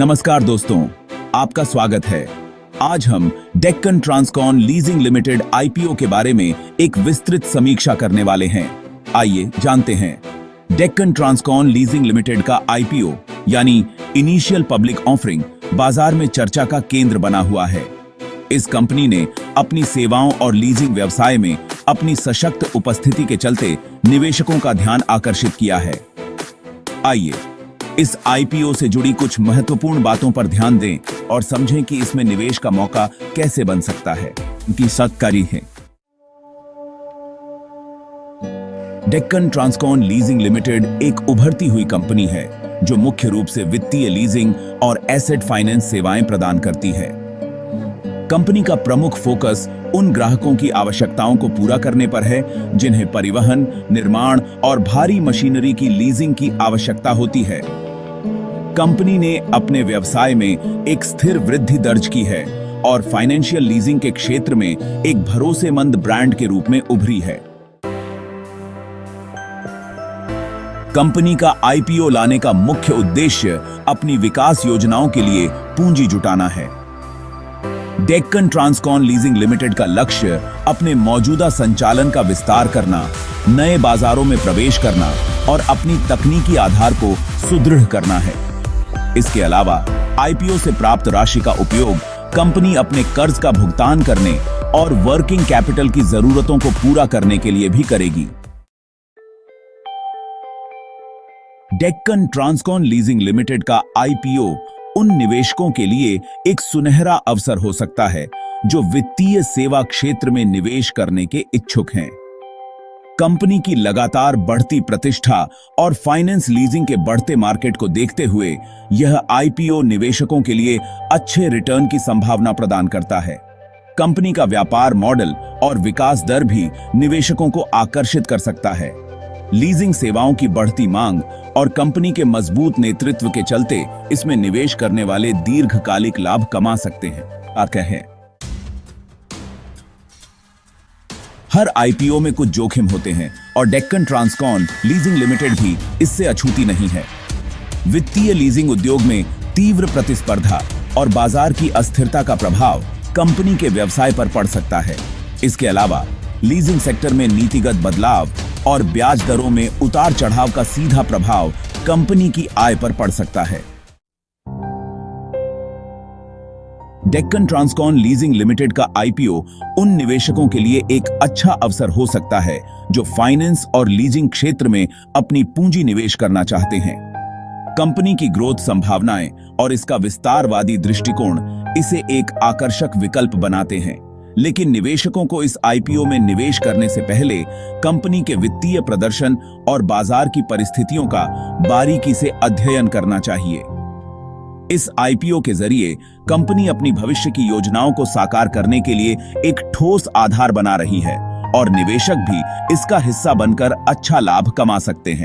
नमस्कार दोस्तों, आपका स्वागत है। आज हम Deccan Transcon leasing limited IPO के बारे में एक विस्तृत समीक्षा करने वाले हैं। आइए जानते हैं। डेक्कन ट्रांसकॉन लीजिंग लिमिटेड का आईपीओ यानी इनिशियल पब्लिक ऑफरिंग बाजार में चर्चा का केंद्र बना हुआ है। इस कंपनी ने अपनी सेवाओं और लीजिंग व्यवसाय में अपनी सशक्त उपस्थिति के चलते निवेशकों का ध्यान आकर्षित किया है। आइए इस आईपीओ से जुड़ी कुछ महत्वपूर्ण बातों पर ध्यान दें और समझें कि इसमें निवेश का मौका कैसे बन सकता है। इनकी जानकारी है। डेक्कन ट्रांसकॉन लीजिंग लिमिटेड एक उभरती हुई कंपनी है जो मुख्य रूप से वित्तीय लीजिंग और एसेट फाइनेंस सेवाएं प्रदान करती है। कंपनी का प्रमुख फोकस उन ग्राहकों की आवश्यकताओं को पूरा करने पर है जिन्हें परिवहन, निर्माण और भारी मशीनरी की लीजिंग की आवश्यकता होती है। कंपनी ने अपने व्यवसाय में एक स्थिर वृद्धि दर्ज की है और फाइनेंशियल लीजिंग के क्षेत्र में एक भरोसेमंद ब्रांड के रूप में उभरी है। कंपनी का आईपीओ लाने का मुख्य उद्देश्य अपनी विकास योजनाओं के लिए पूंजी जुटाना है। डेक्कन ट्रांसकॉन लीजिंग लिमिटेड का लक्ष्य अपने मौजूदा संचालन का विस्तार करना, नए बाजारों में प्रवेश करना और अपनी तकनीकी आधार को सुदृढ़ करना है। इसके अलावा आईपीओ से प्राप्त राशि का उपयोग कंपनी अपने कर्ज का भुगतान करने और वर्किंग कैपिटल की जरूरतों को पूरा करने के लिए भी करेगी। डेक्कन ट्रांसकॉन लीजिंग लिमिटेड का आईपीओ उन निवेशकों के लिए एक सुनहरा अवसर हो सकता है जो वित्तीय सेवा क्षेत्र में निवेश करने के इच्छुक हैं। कंपनी की लगातार बढ़ती प्रतिष्ठा और फाइनेंस लीजिंग के बढ़ते मार्केट को देखते हुए यह आईपीओ निवेशकों के लिए अच्छे रिटर्न की संभावना प्रदान करता है। कंपनी का व्यापार मॉडल और विकास दर भी निवेशकों को आकर्षित कर सकता है। लीजिंग सेवाओं की बढ़ती मांग और कंपनी के मजबूत नेतृत्व के चलते इसमें निवेश करने वाले दीर्घकालिक लाभ कमा सकते हैं। हर आईपीओ में कुछ जोखिम होते हैं और डेक्कन ट्रांसकॉन लीजिंग लिमिटेड भी इससे अछूती नहीं है। वित्तीय लीजिंग उद्योग में तीव्र प्रतिस्पर्धा और बाजार की अस्थिरता का प्रभाव कंपनी के व्यवसाय पर पड़ सकता है। इसके अलावा लीजिंग सेक्टर में नीतिगत बदलाव और ब्याज दरों में उतार चढ़ाव का सीधा प्रभाव कंपनी की आय पर पड़ सकता है। डेक्कन ट्रांसकॉन लीजिंग लिमिटेड का आईपीओ उन निवेशकों के लिए एक अच्छा अवसर हो सकता है जो फाइनेंस और लीजिंग क्षेत्र में अपनी पूंजी निवेश करना चाहते हैं। कंपनी की ग्रोथ संभावनाएं और इसका विस्तारवादी दृष्टिकोण इसे एक आकर्षक विकल्प बनाते हैं, लेकिन निवेशकों को इस आईपीओ में निवेश करने से पहले कंपनी के वित्तीय प्रदर्शन और बाजार की परिस्थितियों का बारीकी से अध्ययन करना चाहिए। इस आईपीओ के जरिए कंपनी अपनी भविष्य की योजनाओं को साकार करने के लिए एक ठोस आधार बना रही है और निवेशक भी इसका हिस्सा बनकर अच्छा लाभ कमा सकते हैं।